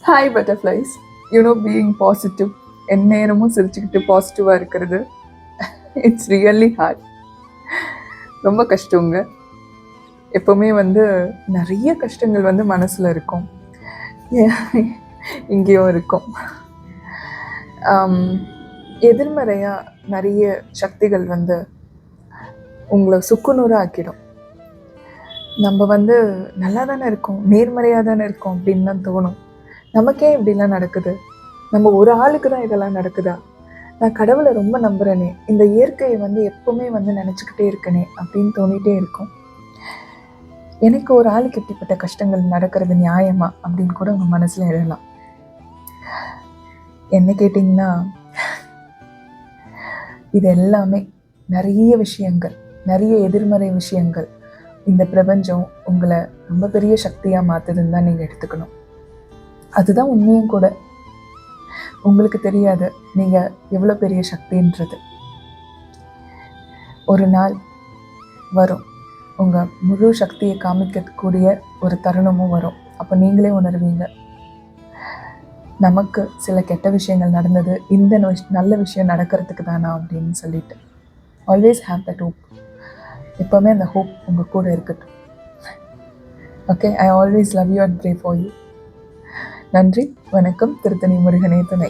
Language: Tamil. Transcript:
Hi butterflies. பீயிங் பாசிட்டிவ், எந்நேரமும் சிரிச்சுக்கிட்டு பாசிட்டிவாக இருக்கிறது இட்ஸ் ரியல்லி ஹார்ட். ரொம்ப கஷ்டங்க. எப்போவுமே நிறைய கஷ்டங்கள் மனசில் இருக்கும், இங்கேயும் இருக்கும். எதிர்மறையாக நிறைய சக்திகள் உங்களை சுக்குநூறாக ஆக்கிடும். நம்ம நல்லா தானே இருக்கோம், நேர்மறையாக தானே இருக்கோம் அப்படின்னு தான் தோணும். நமக்கே இப்படிலாம் நடக்குது, நம்ம ஒரு ஆளுக்கு தான் இதெல்லாம் நடக்குதா, நான் கடவுளை ரொம்ப நம்புகிறேனே, இந்த இயற்கையை எப்பவுமே நினச்சிக்கிட்டே இருக்கனே அப்படின்னு தோணிகிட்டே இருக்கும். எனக்கு ஒரு ஆளுக்கு இப்படிப்பட்ட கஷ்டங்கள் நடக்கிறது நியாயமா அப்படின்னு கூட உங்கள் மனசில் எழலாம். என்ன கேட்டிங்கன்னா, இது எல்லாமே நிறைய விஷயங்கள், நிறைய எதிர்மறை விஷயங்கள் இந்த பிரபஞ்சம் உங்களை ரொம்ப பெரிய சக்தியாக மாற்றுதுன்னு தான் நீங்கள் எடுத்துக்கணும். அதுதான் உண்மையும் கூட. உங்களுக்கு தெரியாது நீங்கள் எவ்வளோ பெரிய சக்தின்றது. ஒரு நாள் வரும், உங்கள் முழு சக்தியை காமிக்கக்கூடிய ஒரு தருணமும் வரும். அப்போ நீங்களே உணர்வீங்க, நமக்கு சில கெட்ட விஷயங்கள் நடந்தது, இந்த நல்ல விஷயம் நடக்கிறதுக்கு தானா அப்படின்னு சொல்லிட்டு. Always have that hope. எப்போவுமே அந்த ஹோப் உங்கள் கூட இருக்கட்டும். Okay, I always love you and pray for you. நன்றி, வணக்கம். திருத்தணி முருகனே துணை.